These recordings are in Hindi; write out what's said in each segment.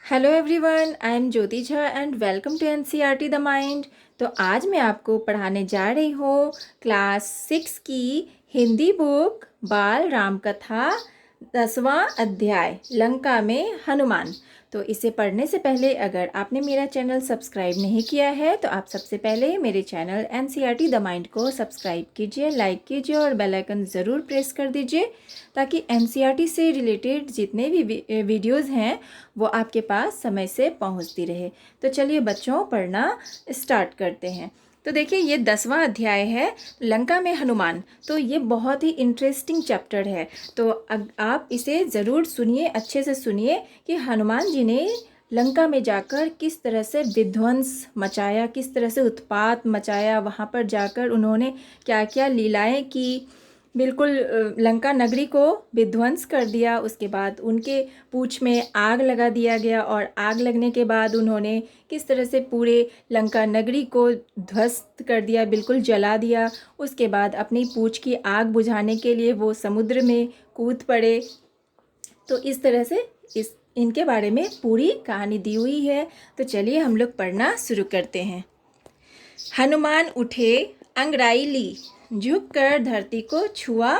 Hello everyone, I am Jyoti Jha and welcome to NCERT the mind. तो आज मैं आपको पढ़ाने जा रही हूँ क्लास 6 की हिंदी बुक बाल राम कथा 10वां अध्याय लंका में हनुमान। तो इसे पढ़ने से पहले अगर आपने मेरा चैनल सब्सक्राइब नहीं किया है तो आप सबसे पहले मेरे चैनल एनसीईआरटी द माइंड को सब्सक्राइब कीजिए, लाइक कीजिए और बेल आइकन ज़रूर प्रेस कर दीजिए ताकि एनसीईआरटी से रिलेटेड जितने भी वीडियोज़ हैं वो आपके पास समय से पहुंचती रहे। तो चलिए बच्चों, पढ़ना स्टार्ट करते हैं। तो देखिए, ये 10वां अध्याय है लंका में हनुमान। तो ये बहुत ही इंटरेस्टिंग चैप्टर है। तो आप इसे ज़रूर सुनिए, अच्छे से सुनिए कि हनुमान जी ने लंका में जाकर किस तरह से विध्वंस मचाया, किस तरह से उत्पात मचाया, वहाँ पर जाकर उन्होंने क्या क्या लीलाएं की, बिल्कुल लंका नगरी को विध्वंस कर दिया। उसके बाद उनके पूंछ में आग लगा दिया गया और आग लगने के बाद उन्होंने किस तरह से पूरे लंका नगरी को ध्वस्त कर दिया, बिल्कुल जला दिया। उसके बाद अपनी पूंछ की आग बुझाने के लिए वो समुद्र में कूद पड़े। तो इस तरह से इनके बारे में पूरी कहानी दी हुई है। तो चलिए हम लोग पढ़ना शुरू करते हैं। हनुमान उठे, अंगड़ाई ली, झुककर धरती को छुआ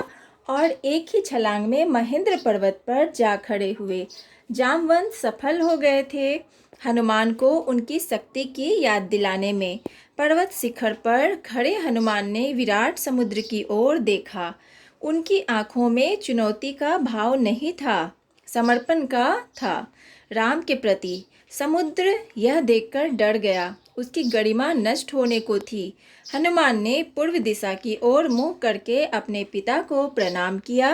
और एक ही छलांग में महेंद्र पर्वत पर जा खड़े हुए। जामवंत सफल हो गए थे हनुमान को उनकी शक्ति की याद दिलाने में। पर्वत शिखर पर खड़े हनुमान ने विराट समुद्र की ओर देखा। उनकी आंखों में चुनौती का भाव नहीं था, समर्पण का था राम के प्रति। समुद्र यह देखकर डर गया, उसकी गरिमा नष्ट होने को थी। हनुमान ने पूर्व दिशा की ओर मुंह करके अपने पिता को प्रणाम किया,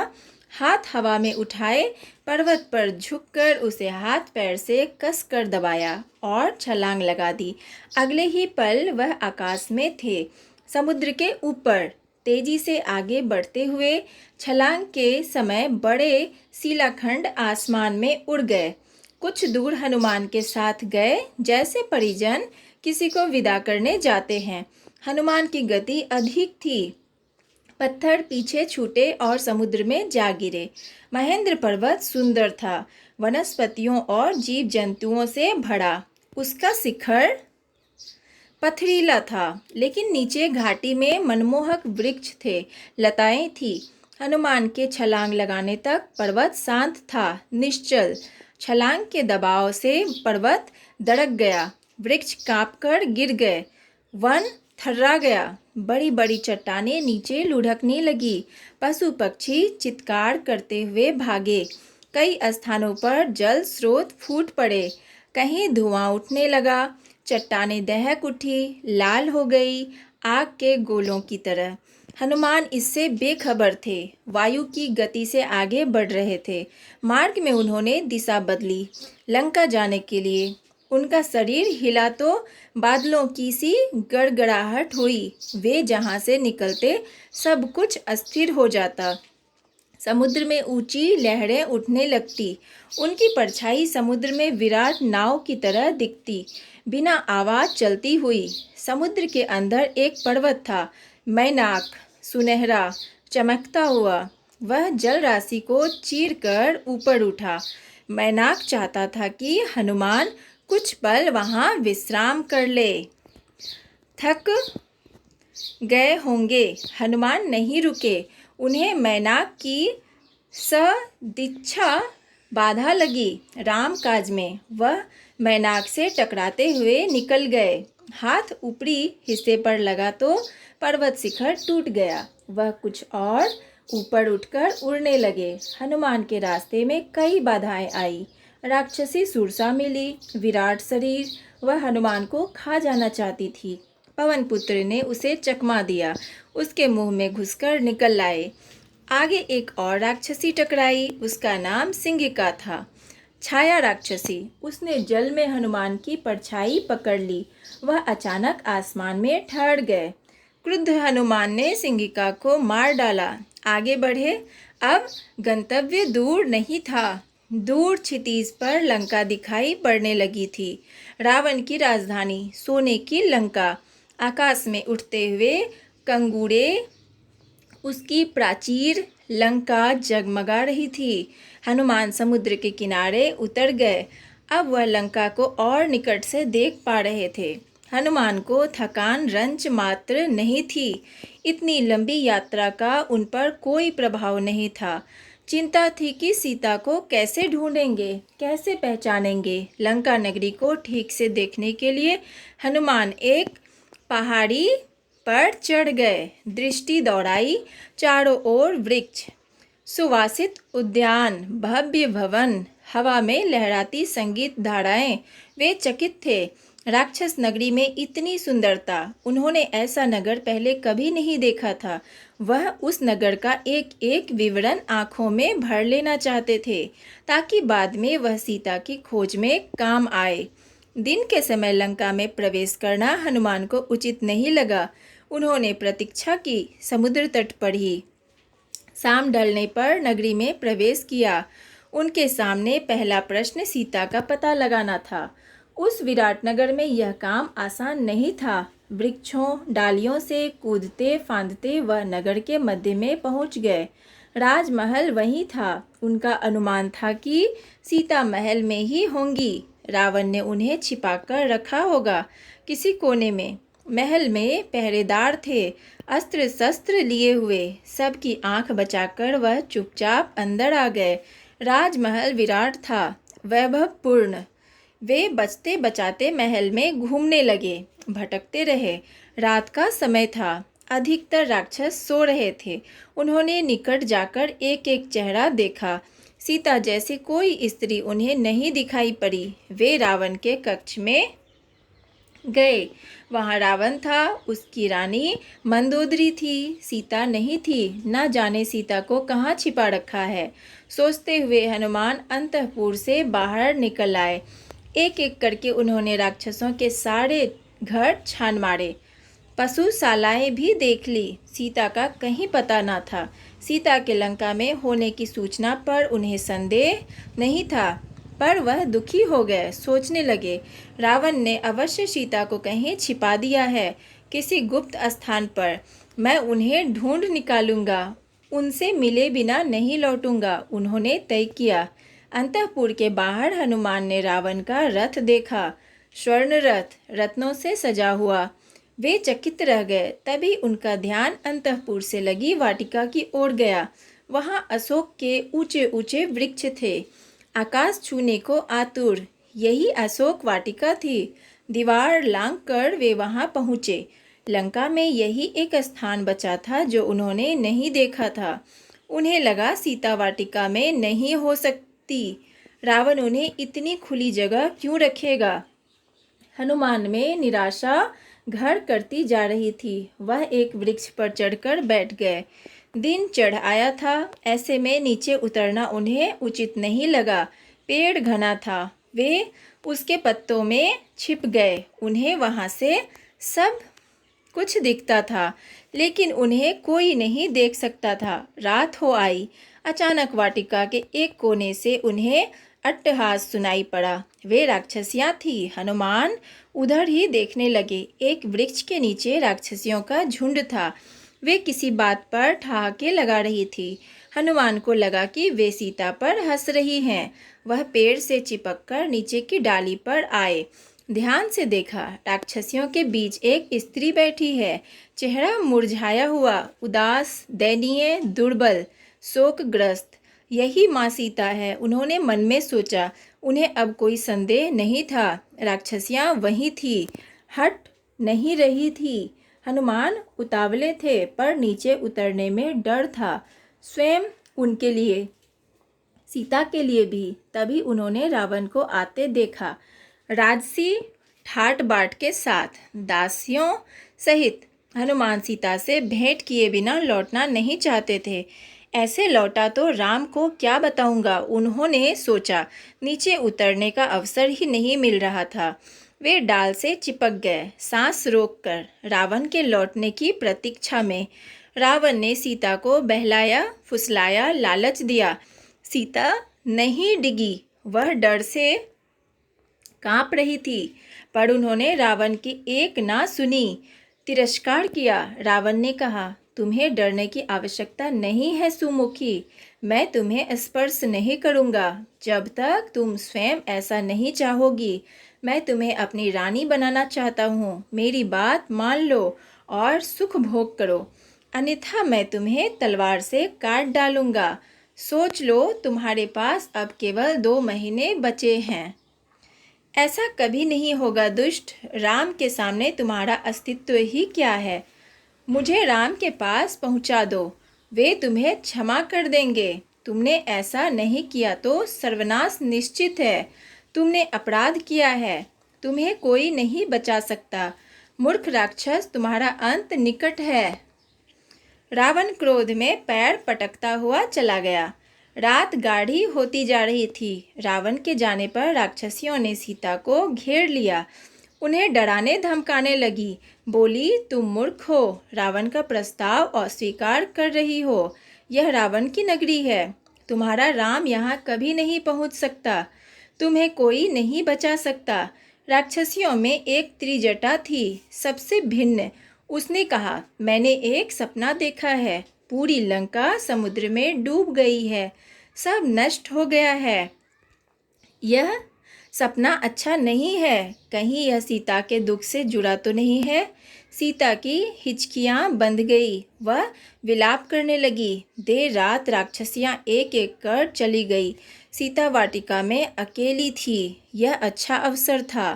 हाथ हवा में उठाए, पर्वत पर झुककर उसे हाथ पैर से कसकर दबाया और छलांग लगा दी। अगले ही पल वह आकाश में थे, समुद्र के ऊपर तेजी से आगे बढ़ते हुए। छलांग के समय बड़े शिलाखंड आसमान में उड़ गए। कुछ दूर हनुमान के साथ गए, जैसे परिजन किसी को विदा करने जाते हैं। हनुमान की गति अधिक थी, पत्थर पीछे छूटे और समुद्र में जा गिरे। महेंद्र पर्वत सुंदर था, वनस्पतियों और जीव जंतुओं से भरा। उसका शिखर पथरीला था, लेकिन नीचे घाटी में मनमोहक वृक्ष थे, लताएं थी। हनुमान के छलांग लगाने तक पर्वत शांत था, निश्चल। छलांग के दबाव से पर्वत दड़क गया, वृक्ष कांपकर गिर गए, वन थर्रा गया। बड़ी बड़ी चट्टानें नीचे लुढ़कने लगी, पशु पक्षी चित्कार करते हुए भागे। कई स्थानों पर जल स्रोत फूट पड़े, कहीं धुआं उठने लगा, चट्टानें दहक उठी, लाल हो गई, आग के गोलों की तरह। हनुमान इससे बेखबर थे, वायु की गति से आगे बढ़ रहे थे। मार्ग में उन्होंने दिशा बदली, लंका जाने के लिए। उनका शरीर हिला तो बादलों की सी गड़गड़ाहट हुई। वे जहाँ से निकलते सब कुछ अस्थिर हो जाता। समुद्र में ऊंची लहरें उठने लगती, उनकी परछाई समुद्र में विराट नाव की तरह दिखती, बिना आवाज चलती हुई। समुद्र के अंदर एक पर्वत था, मैनाक, सुनहरा, चमकता हुआ। वह जल राशि को चीरकर ऊपर उठा। मैनाक चाहता था कि हनुमान कुछ पल वहां विश्राम कर ले। थक गए होंगे, हनुमान नहीं रुके। उन्हें मैनाक की सदिच्छा बाधा लगी। राम काज में वह मैनाक से टकराते हुए निकल गए। हाथ ऊपरी हिस्से पर लगा तो पर्वत शिखर टूट गया। वह कुछ और ऊपर उठकर उड़ने लगे। हनुमान के रास्ते में कई बाधाएं आई। राक्षसी सुरसा मिली, विराट शरीर, वह हनुमान को खा जाना चाहती थी। पवन पुत्र ने उसे चकमा दिया, उसके मुंह में घुसकर निकल आए। आगे एक और राक्षसी टकराई, उसका नाम सिंगिका था, छाया राक्षसी। उसने जल में हनुमान की परछाई पकड़ ली। वह अचानक आसमान में ठहर गए। क्रुद्ध हनुमान ने सिंगिका को मार डाला। आगे बढ़े, अब गंतव्य दूर नहीं था। दूर क्षितिज पर लंका दिखाई पड़ने लगी थी, रावण की राजधानी, सोने की लंका। आकाश में उठते हुए कंगूरे उसकी प्राचीर लंका जगमगा रही थी। हनुमान समुद्र के किनारे उतर गए। अब वह लंका को और निकट से देख पा रहे थे। हनुमान को थकान रंच मात्र नहीं थी। इतनी लंबी यात्रा का उन पर कोई प्रभाव नहीं था। चिंता थी कि सीता को कैसे ढूंढेंगे, कैसे पहचानेंगे। लंका नगरी को ठीक से देखने के लिए हनुमान एक पहाड़ी पर चढ़ गए। दृष्टि दौड़ाई, चारों ओर वृक्ष, सुवासित उद्यान, भव्य भवन, हवा में लहराती संगीत धाराएं। वे चकित थे। राक्षस नगरी में इतनी सुंदरता, उन्होंने ऐसा नगर पहले कभी नहीं देखा था। वह उस नगर का एक एक विवरण आंखों में भर लेना चाहते थे, ताकि बाद में वह सीता की खोज में काम आए। दिन के समय लंका में प्रवेश करना हनुमान को उचित नहीं लगा। उन्होंने प्रतीक्षा की, समुद्र तट पर ही। शाम ढलने पर नगरी में प्रवेश किया। उनके सामने पहला प्रश्न सीता का पता लगाना था। उस विराट नगर में यह काम आसान नहीं था। वृक्षों डालियों से कूदते फांदते वह नगर के मध्य में पहुंच गए। राजमहल वहीं था। उनका अनुमान था कि सीता महल में ही होंगी। रावण ने उन्हें छिपाकर रखा होगा किसी कोने में। महल में पहरेदार थे, अस्त्र शस्त्र लिए हुए। सबकी आंख बचाकर वह चुपचाप अंदर आ गए। राजमहल विराट था, वैभवपूर्ण। वे बचते बचाते महल में घूमने लगे, भटकते रहे। रात का समय था, अधिकतर राक्षस सो रहे थे। उन्होंने निकट जाकर एक एक चेहरा देखा। सीता जैसी कोई स्त्री उन्हें नहीं दिखाई पड़ी। वे रावण के कक्ष में गए। वहाँ रावण था, उसकी रानी मंदोदरी थी, सीता नहीं थी। न जाने सीता को कहाँ छिपा रखा है। सोचते हुए हनुमान अंतःपुर से बाहर निकल आए। एक एक करके उन्होंने राक्षसों के सारे घर छान मारे, पशुशालाएं भी देख ली। सीता का कहीं पता न था। सीता के लंका में होने की सूचना पर उन्हें संदेह नहीं था, पर वह दुखी हो गए। सोचने लगे, रावण ने अवश्य सीता को कहीं छिपा दिया है, किसी गुप्त स्थान पर। मैं उन्हें ढूंढ निकालूंगा, उनसे मिले बिना नहीं लौटूंगा। उन्होंने तय किया। अंतःपुर के बाहर हनुमान ने रावण का रथ देखा, स्वर्ण रथ, रत्नों से सजा हुआ। वे चकित रह गए। तभी उनका ध्यान अंतःपुर से लगी वाटिका की ओर गया। वहाँ अशोक के ऊंचे ऊंचे वृक्ष थे, आकाश छूने को आतुर। यही अशोक वाटिका थी। दीवार लांघकर वे वहां पहुंचे। लंका में यही एक स्थान बचा था जो उन्होंने नहीं देखा था। उन्हें लगा सीता वाटिका में नहीं हो सकती। रावण उन्हें इतनी खुली जगह क्यों रखेगा। हनुमान में निराशा घर करती जा रही थी। वह एक वृक्ष पर चढ़कर बैठ गए। दिन चढ़ आया था, ऐसे में नीचे उतरना उन्हें उचित नहीं लगा। पेड़ घना था, वे उसके पत्तों में छिप गए। उन्हें वहाँ से सब कुछ दिखता था, लेकिन उन्हें कोई नहीं देख सकता था। रात हो आई। अचानक वाटिका के एक कोने से उन्हें अट्टहास सुनाई पड़ा। वे राक्षसियाँ थीं। हनुमान उधर ही देखने लगे। एक वृक्ष के नीचे राक्षसियों का झुंड था। वे किसी बात पर ठहाके लगा रही थी। हनुमान को लगा कि वे सीता पर हंस रही हैं। वह पेड़ से चिपककर नीचे की डाली पर आए। ध्यान से देखा, राक्षसियों के बीच एक स्त्री बैठी है। चेहरा मुरझाया हुआ, उदास, दयनीय, दुर्बल, शोकग्रस्त। यही माँ सीता है, उन्होंने मन में सोचा। उन्हें अब कोई संदेह नहीं था। राक्षसियाँ वहीं थी, हट नहीं रही थी। हनुमान उतावले थे, पर नीचे उतरने में डर था, स्वयं उनके लिए, सीता के लिए भी। तभी उन्होंने रावण को आते देखा, राजसी ठाट बाट के साथ, दासियों सहित। हनुमान सीता से भेंट किए बिना लौटना नहीं चाहते थे। ऐसे लौटा तो राम को क्या बताऊंगा, उन्होंने सोचा। नीचे उतरने का अवसर ही नहीं मिल रहा था। वे डाल से चिपक गए, सांस रोककर, रावण के लौटने की प्रतीक्षा में। रावण ने सीता को बहलाया, फुसलाया, लालच दिया। सीता नहीं डिगी। वह डर से कांप रही थी, पर उन्होंने रावण की एक ना सुनी, तिरस्कार किया। रावण ने कहा, तुम्हें डरने की आवश्यकता नहीं है सुमुखी। मैं तुम्हें स्पर्श नहीं करूँगा जब तक तुम स्वयं ऐसा नहीं चाहोगी। मैं तुम्हें अपनी रानी बनाना चाहता हूँ। मेरी बात मान लो और सुख भोग करो, अन्यथा मैं तुम्हें तलवार से काट डालूंगा। सोच लो, तुम्हारे पास अब केवल 2 महीने बचे हैं। ऐसा कभी नहीं होगा दुष्ट। राम के सामने तुम्हारा अस्तित्व ही क्या है। मुझे राम के पास पहुंचा दो, वे तुम्हें क्षमा कर देंगे। तुमने ऐसा नहीं किया तो सर्वनाश निश्चित है। तुमने अपराध किया है, तुम्हें कोई नहीं बचा सकता। मूर्ख राक्षस, तुम्हारा अंत निकट है। रावण क्रोध में पैर पटकता हुआ चला गया। रात गाढ़ी होती जा रही थी। रावण के जाने पर राक्षसियों ने सीता को घेर लिया, उन्हें डराने धमकाने लगी। बोली, तुम मूर्ख हो, रावण का प्रस्ताव अस्वीकार कर रही हो। यह रावण की नगरी है, तुम्हारा राम यहाँ कभी नहीं पहुँच सकता। तुम्हें कोई नहीं बचा सकता। राक्षसियों में एक त्रिजटा थी, सबसे भिन्न। उसने कहा, मैंने एक सपना देखा है। पूरी लंका समुद्र में डूब गई है, सब नष्ट हो गया है। यह सपना अच्छा नहीं है। कहीं यह सीता के दुख से जुड़ा तो नहीं है। सीता की हिचकियां बंध गई, वह विलाप करने लगी। देर रात राक्षसियां एक एक कर चली गई। सीता वाटिका में अकेली थी। यह अच्छा अवसर था,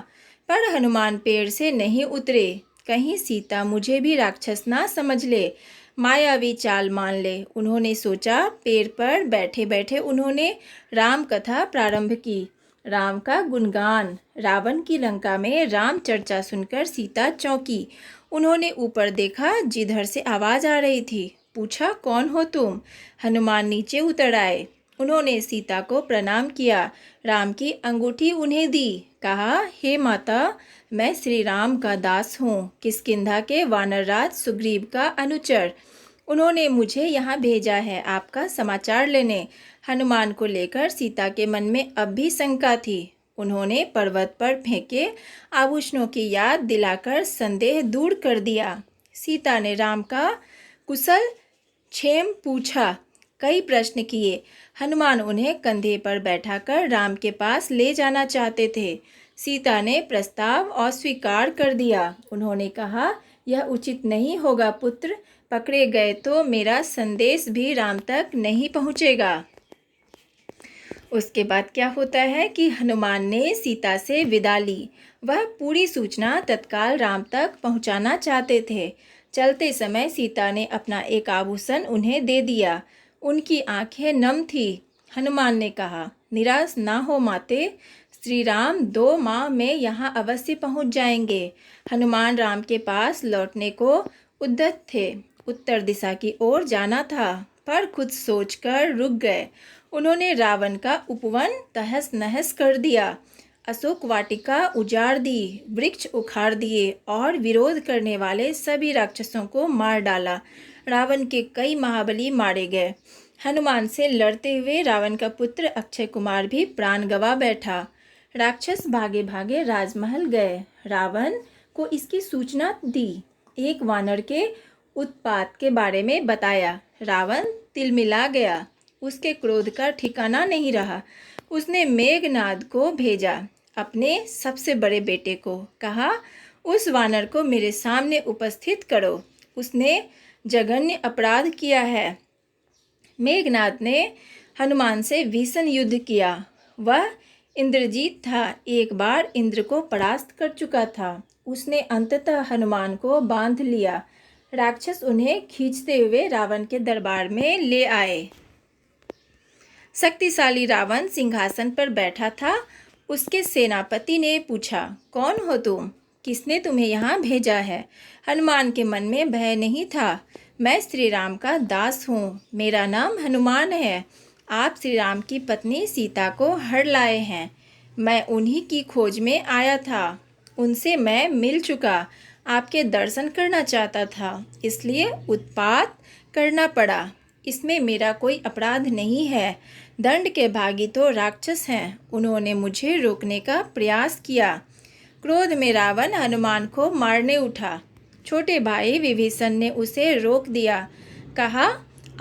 पर हनुमान पेड़ से नहीं उतरे। कहीं सीता मुझे भी राक्षस ना समझ ले, मायावी चाल मान ले। उन्होंने सोचा। पेड़ पर बैठे बैठे उन्होंने राम कथा प्रारंभ की। राम का गुणगान। रावण की लंका में राम चर्चा सुनकर सीता चौंकी। उन्होंने ऊपर देखा, जिधर से आवाज आ रही थी। पूछा, कौन हो तुम? हनुमान नीचे उतर आए। उन्होंने सीता को प्रणाम किया, राम की अंगूठी उन्हें दी। कहा, हे माता, मैं श्री राम का दास हूँ, किष्किंधा के वानरराज सुग्रीव का अनुचर। उन्होंने मुझे यहाँ भेजा है आपका समाचार लेने। हनुमान को लेकर सीता के मन में अब भी शंका थी। उन्होंने पर्वत पर फेंके आभूषणों की याद दिलाकर संदेह दूर कर दिया। सीता ने राम का कुशल क्षेम पूछा, कई प्रश्न किए। हनुमान उन्हें कंधे पर बैठाकर राम के पास ले जाना चाहते थे। सीता ने प्रस्ताव अस्वीकार कर दिया। उन्होंने कहा, यह उचित नहीं होगा पुत्र, पकड़े गए तो मेरा संदेश भी राम तक नहीं पहुँचेगा। उसके बाद क्या होता है कि हनुमान ने सीता से विदा ली। वह पूरी सूचना तत्काल राम तक पहुंचाना चाहते थे। चलते समय सीता ने अपना एक आभूषण उन्हें दे दिया। उनकी आंखें नम थी। हनुमान ने कहा, निराश ना हो माते, श्री राम 2 माह में यहाँ अवश्य पहुँच जाएंगे। हनुमान राम के पास लौटने को उद्यत थे। उत्तर दिशा की ओर जाना था, पर कुछ सोचकर रुक गए। उन्होंने रावण का उपवन तहस नहस कर दिया, अशोक वाटिका उजाड़ दी, वृक्ष उखाड़ दिए और विरोध करने वाले सभी राक्षसों को मार डाला। रावण के कई महाबली मारे गए। हनुमान से लड़ते हुए रावण का पुत्र अक्षय कुमार भी प्राण गंवा बैठा। राक्षस भागे भागे राजमहल गए। रावण को इसकी सूचना दी। एक वानर के उत्पात के बारे में बताया। रावण तिलमिला गया। उसके क्रोध का ठिकाना नहीं रहा। उसने मेघनाद को भेजा, अपने सबसे बड़े बेटे को। कहा, उस वानर को मेरे सामने उपस्थित करो, उसने जघन्य अपराध किया है। मेघनाद ने हनुमान से भीषण युद्ध किया। वह इंद्रजीत था, एक बार इंद्र को परास्त कर चुका था। उसने अंततः हनुमान को बांध लिया। राक्षस उन्हें खींचते हुए रावण के दरबार में ले आए। शक्तिशाली रावण सिंहासन पर बैठा था। उसके सेनापति ने पूछा, कौन हो तुम? किसने तुम्हें यहाँ भेजा है? हनुमान के मन में भय नहीं था। मैं श्री राम का दास हूँ, मेरा नाम हनुमान है। आप श्री राम की पत्नी सीता को हर लाए हैं। मैं उन्हीं की खोज में आया था, उनसे मैं मिल चुका। आपके दर्शन करना चाहता था, इसलिए उत्पात करना पड़ा। इसमें मेरा कोई अपराध नहीं है। दंड के भागी तो राक्षस हैं, उन्होंने मुझे रोकने का प्रयास किया। क्रोध में रावण हनुमान को मारने उठा। छोटे भाई विभीषण ने उसे रोक दिया। कहा,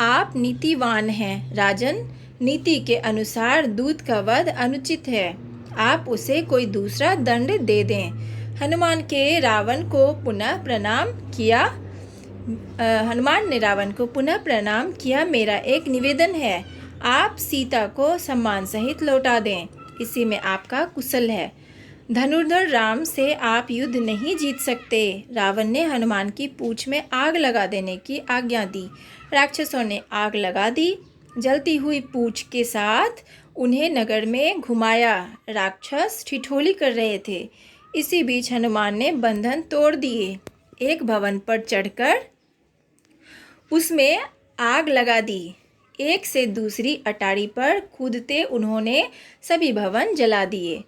आप नीतिवान हैं राजन। नीति के अनुसार दूत का वध अनुचित है। आप उसे कोई दूसरा दंड दे दें। हनुमान के रावण को पुनः प्रणाम किया। हनुमान ने रावण को पुनः प्रणाम किया। मेरा एक निवेदन है, आप सीता को सम्मान सहित लौटा दें। इसी में आपका कुशल है। धनुर्धर राम से आप युद्ध नहीं जीत सकते। रावण ने हनुमान की पूंछ में आग लगा देने की आज्ञा दी। राक्षसों ने आग लगा दी। जलती हुई पूंछ के साथ उन्हें नगर में घुमाया। राक्षस ठिठोली कर रहे थे। इसी बीच हनुमान ने बंधन तोड़ दिए। एक भवन पर चढ़कर उसमें आग लगा दी। एक से दूसरी अटारी पर कूदते उन्होंने सभी भवन जला दिए।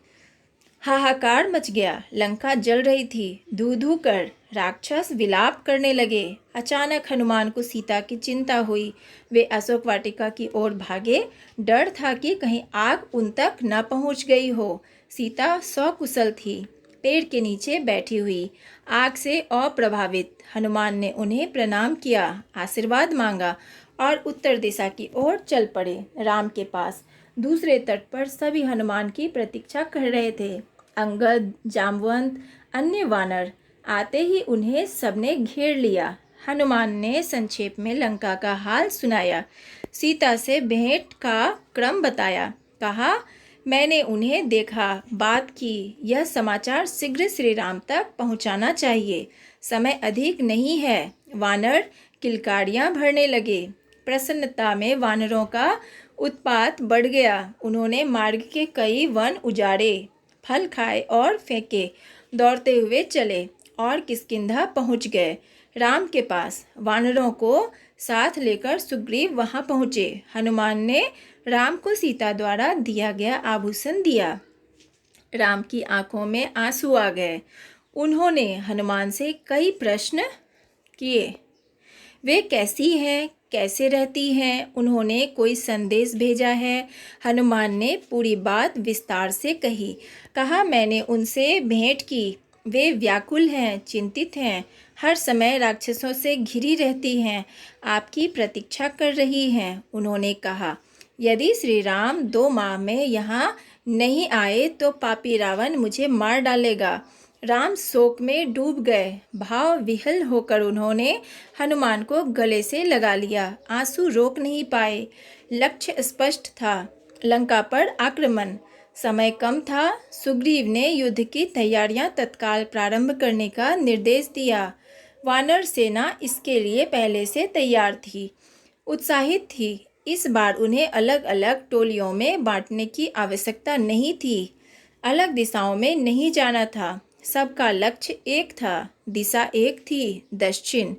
हाहाकार मच गया। लंका जल रही थी। धू धू कर राक्षस विलाप करने लगे। अचानक हनुमान को सीता की चिंता हुई। वे अशोक वाटिका की ओर भागे। डर था कि कहीं आग उन तक न पहुंच गई हो। सीता सकुशल थी, पेड़ के नीचे बैठी हुई, आग से अप्रभावित। हनुमान ने उन्हें प्रणाम किया, आशीर्वाद मांगा और उत्तर दिशा की ओर चल पड़े, राम के पास। दूसरे तट पर सभी हनुमान की प्रतीक्षा कर रहे थे। अंगद, जामवंत, अन्य वानर आते ही उन्हें सबने घेर लिया। हनुमान ने संक्षेप में लंका का हाल सुनाया। सीता से भेंट का क्रम बताया। कहा, मैंने उन्हें देखा, बात की। यह समाचार शीघ्र श्री राम तक पहुंचाना चाहिए। समय अधिक नहीं है। वानर किलकारियां भरने लगे। प्रसन्नता में वानरों का उत्पात बढ़ गया। उन्होंने मार्ग के कई वन उजाड़े, फल खाए और फेंके। दौड़ते हुए चले और किष्किंधा पहुंच गए, राम के पास। वानरों को साथ लेकर सुग्रीव वहां पहुंचे। हनुमान ने राम को सीता द्वारा दिया गया आभूषण दिया। राम की आंखों में आंसू आ गए। उन्होंने हनुमान से कई प्रश्न किए। वे कैसी हैं, कैसे रहती हैं, उन्होंने कोई संदेश भेजा है? हनुमान ने पूरी बात विस्तार से कही। कहा, मैंने उनसे भेंट की। वे व्याकुल हैं, चिंतित हैं, हर समय राक्षसों से घिरी रहती हैं, आपकी प्रतीक्षा कर रही हैं। उन्होंने कहा, यदि श्री राम 2 माह में यहाँ नहीं आए तो पापी रावण मुझे मार डालेगा। राम शोक में डूब गए। भाव विह्वल होकर उन्होंने हनुमान को गले से लगा लिया। आंसू रोक नहीं पाए। लक्ष्य स्पष्ट था, लंका पर आक्रमण। समय कम था। सुग्रीव ने युद्ध की तैयारियां तत्काल प्रारंभ करने का निर्देश दिया। वानर सेना इसके लिए पहले से तैयार थी, उत्साहित थी। इस बार उन्हें अलग अलग टोलियों में बांटने की आवश्यकता नहीं थी। अलग दिशाओं में नहीं जाना था। सबका लक्ष्य एक था, दिशा एक थी, दक्षिण।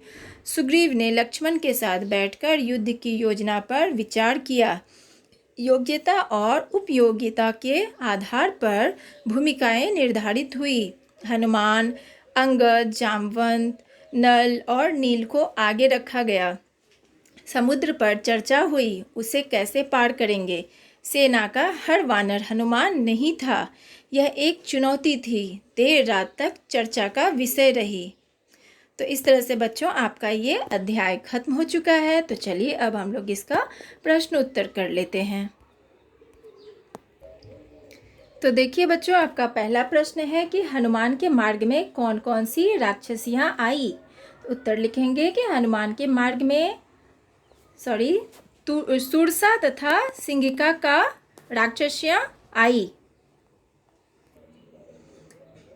सुग्रीव ने लक्ष्मण के साथ बैठकर युद्ध की योजना पर विचार किया। योग्यता और उपयोगिता के आधार पर भूमिकाएं निर्धारित हुई। हनुमान, अंगद, जामवंत, नल और नील को आगे रखा गया। समुद्र पर चर्चा हुई, उसे कैसे पार करेंगे। सेना का हर वानर हनुमान नहीं था। यह एक चुनौती थी। देर रात तक चर्चा का विषय रही। तो इस तरह से बच्चों आपका ये अध्याय खत्म हो चुका है। तो चलिए अब हम लोग इसका प्रश्न उत्तर कर लेते हैं। तो देखिए बच्चों, आपका पहला प्रश्न है कि हनुमान के मार्ग में कौन कौन सी राक्षसियाँ आई। उत्तर लिखेंगे कि हनुमान के मार्ग में सुरसा तथा सिंगिका का राक्षसियाँ आई।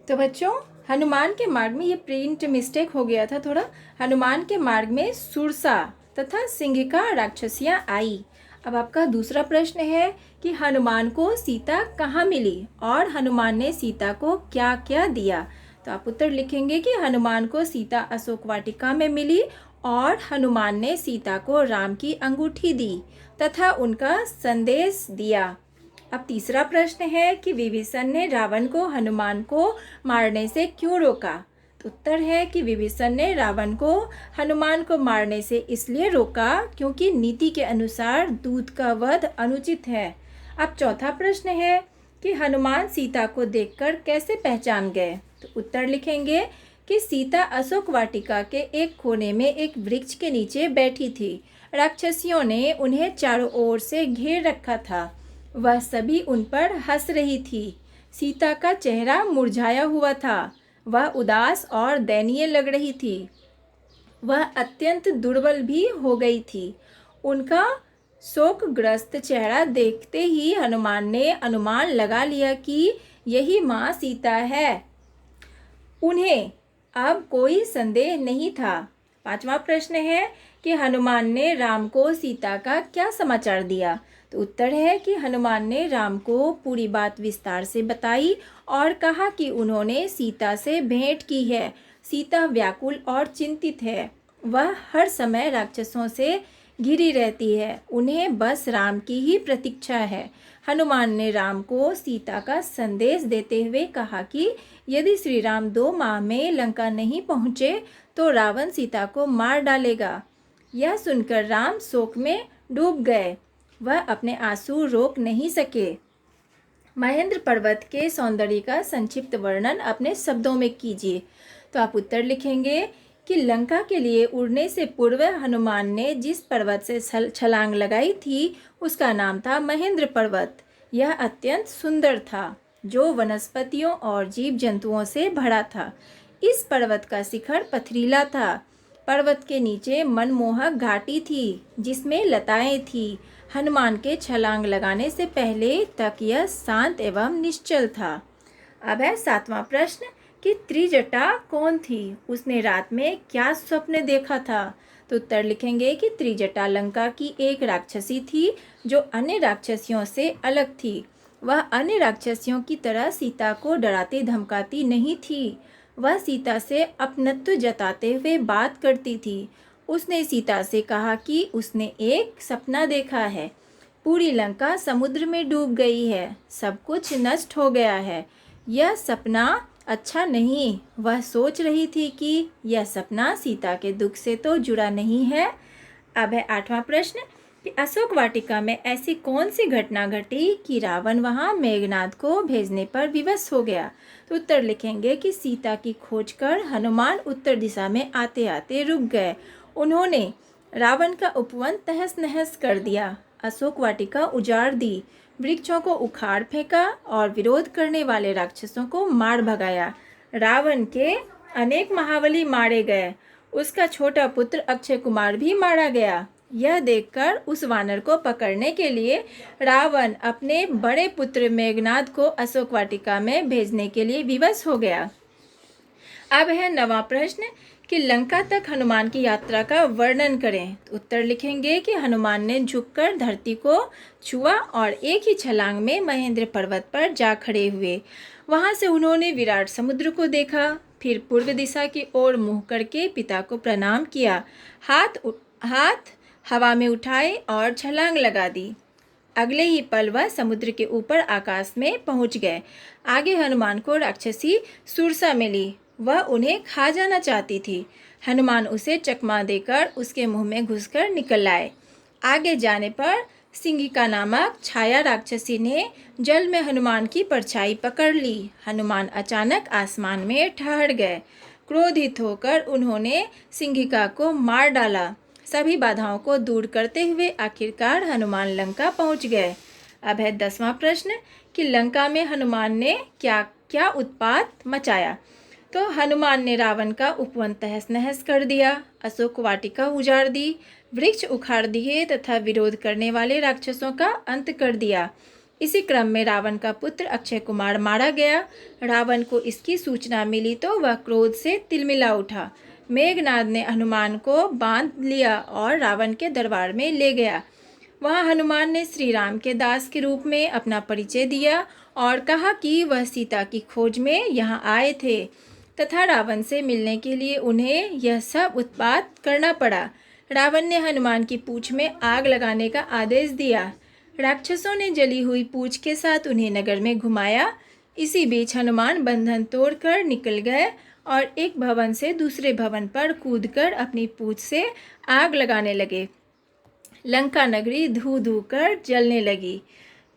तो बच्चों, हनुमान के मार्ग में ये प्रिंट मिस्टेक हो गया था थोड़ा। हनुमान के मार्ग में सुरसा तथा सिंगिका राक्षसियाँ आई। अब आपका दूसरा प्रश्न है कि हनुमान को सीता कहाँ मिली और हनुमान ने सीता को क्या क्या दिया। तो आप उत्तर लिखेंगे कि हनुमान को सीता अशोक वाटिका में मिली और हनुमान ने सीता को राम की अंगूठी दी तथा उनका संदेश दिया। अब तीसरा प्रश्न है कि विभीषण ने रावण को हनुमान को मारने से क्यों रोका। तो उत्तर है कि विभीषण ने रावण को हनुमान को मारने से इसलिए रोका क्योंकि नीति के अनुसार दूत का वध अनुचित है। अब चौथा प्रश्न है कि हनुमान सीता को देखकर कैसे पहचान गए। तो उत्तर लिखेंगे कि सीता अशोक वाटिका के एक कोने में एक वृक्ष के नीचे बैठी थी। राक्षसियों ने उन्हें चारों ओर से घेर रखा था। वह सभी उन पर हंस रही थी। सीता का चेहरा मुरझाया हुआ था। वह उदास और दयनीय लग रही थी। वह अत्यंत दुर्बल भी हो गई थी। उनका शोकग्रस्त चेहरा देखते ही हनुमान ने अनुमान लगा लिया कि यही माँ सीता है। उन्हें अब कोई संदेह नहीं था। पांचवा प्रश्न है कि हनुमान ने राम को सीता का क्या समाचार दिया। तो उत्तर है कि हनुमान ने राम को पूरी बात विस्तार से बताई और कहा कि उन्होंने सीता से भेंट की है। सीता व्याकुल और चिंतित है। वह हर समय राक्षसों से घिरी रहती है। उन्हें बस राम की ही प्रतीक्षा है। हनुमान ने राम को सीता का संदेश देते हुए कहा कि यदि श्री राम 2 माह में लंका नहीं पहुँचे तो रावण सीता को मार डालेगा। यह सुनकर राम शोक में डूब गए। वह अपने आंसू रोक नहीं सके। महेंद्र पर्वत के सौंदर्य का संक्षिप्त वर्णन अपने शब्दों में कीजिए। तो आप उत्तर लिखेंगे कि लंका के लिए उड़ने से पूर्व हनुमान ने जिस पर्वत से छलांग लगाई थी उसका नाम था महेंद्र पर्वत। यह अत्यंत सुंदर था, जो वनस्पतियों और जीव जंतुओं से भरा था। इस पर्वत का शिखर पथरीला था। पर्वत के नीचे मनमोहक घाटी थी जिसमें लताएं थीं। हनुमान के छलांग लगाने से पहले तक यह शांत एवं निश्चल था। अब है 7वां प्रश्न कि त्रिजटा कौन थी? उसने रात में क्या स्वप्न देखा था? तो उत्तर लिखेंगे कि त्रिजटा लंका की एक राक्षसी थी जो अन्य राक्षसियों से अलग थी। वह अन्य राक्षसियों की तरह सीता को डराती धमकाती नहीं थी। वह सीता से अपनत्व जताते हुए बात करती थी। उसने सीता से कहा कि उसने एक सपना देखा है। पूरी लंका समुद्र में डूब गई है। सब कुछ नष्ट हो गया है। यह सपना अच्छा नहीं। वह सोच रही थी कि यह सपना सीता के दुख से तो जुड़ा नहीं है। अब है 8वां प्रश्न कि अशोक वाटिका में ऐसी कौन सी घटना घटी कि रावण वहां मेघनाद को भेजने पर विवश हो गया। तो उत्तर लिखेंगे कि सीता की खोज कर हनुमान उत्तर दिशा में आते आते रुक गए। उन्होंने रावण का उपवन तहस नहस कर दिया, अशोक वाटिका उजाड़ दी, वृक्षों को उखाड़ फेंका और विरोध करने वाले राक्षसों को मार भगाया। रावण के अनेक महाबली मारे गए। उसका छोटा पुत्र अक्षय कुमार भी मारा गया। यह देखकर उस वानर को पकड़ने के लिए रावण अपने बड़े पुत्र मेघनाद को अशोक वाटिका में भेजने के लिए विवश हो गया। अब है 9वां प्रश्न कि लंका तक हनुमान की यात्रा का वर्णन करें। तो उत्तर लिखेंगे कि हनुमान ने झुककर धरती को छुआ और एक ही छलांग में महेंद्र पर्वत पर जा खड़े हुए। वहां से उन्होंने विराट समुद्र को देखा, फिर पूर्व दिशा की ओर मुंह करके पिता को प्रणाम किया, हाथ हवा में उठाए और छलांग लगा दी। अगले ही पल वह समुद्र के ऊपर आकाश में पहुंच गए। आगे हनुमान को राक्षसी सुरसा मिली। वह उन्हें खा जाना चाहती थी। हनुमान उसे चकमा देकर उसके मुंह में घुसकर निकल आए। आगे जाने पर सिंगिका नामक छाया राक्षसी ने जल में हनुमान की परछाई पकड़ ली। हनुमान अचानक आसमान में ठहर गए। क्रोधित होकर उन्होंने सिंगिका को मार डाला। सभी बाधाओं को दूर करते हुए आखिरकार हनुमान लंका पहुंच गए। अब है 10वां प्रश्न कि लंका में हनुमान ने क्या क्या उत्पात मचाया। तो हनुमान ने रावण का उपवन तहस नहस कर दिया, अशोक वाटिका उजाड़ दी, वृक्ष उखाड़ दिए तथा विरोध करने वाले राक्षसों का अंत कर दिया। इसी क्रम में रावण का पुत्र अक्षय कुमार मारा गया। रावण को इसकी सूचना मिली तो वह क्रोध से तिलमिला उठा। मेघनाद ने हनुमान को बांध लिया और रावण के दरबार में ले गया। वहां हनुमान ने श्री राम के दास के रूप में अपना परिचय दिया और कहा कि वह सीता की खोज में यहाँ आए थे तथा रावण से मिलने के लिए उन्हें यह सब उत्पात करना पड़ा। रावण ने हनुमान की पूंछ में आग लगाने का आदेश दिया। राक्षसों ने जली हुई पूंछ के साथ उन्हें नगर में घुमाया। इसी बीच हनुमान बंधन तोड़कर निकल गए और एक भवन से दूसरे भवन पर कूदकर अपनी पूंछ से आग लगाने लगे। लंका नगरी धू धू कर जलने लगी।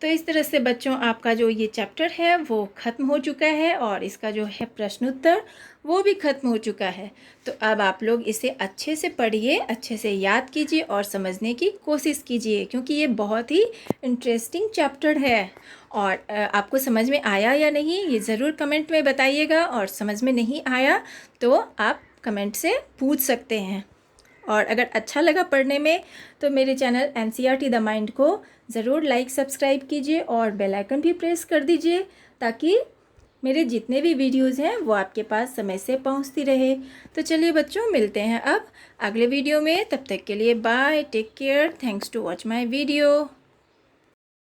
तो इस तरह से बच्चों आपका जो ये चैप्टर है वो ख़त्म हो चुका है और इसका जो है प्रश्न उत्तर वो भी ख़त्म हो चुका है। तो अब आप लोग इसे अच्छे से पढ़िए, अच्छे से याद कीजिए और समझने की कोशिश कीजिए, क्योंकि ये बहुत ही इंटरेस्टिंग चैप्टर है। और आपको समझ में आया या नहीं ये ज़रूर कमेंट में बताइएगा, और समझ में नहीं आया तो आप कमेंट से पूछ सकते हैं। और अगर अच्छा लगा पढ़ने में तो मेरे चैनल NCERT द माइंड को ज़रूर लाइक सब्सक्राइब कीजिए और बेल आइकन भी प्रेस कर दीजिए, ताकि मेरे जितने भी वीडियोज़ हैं वो आपके पास समय से पहुंचती रहे। तो चलिए बच्चों, मिलते हैं अब अगले वीडियो में। तब तक के लिए bye, take care, thanks to watch my video.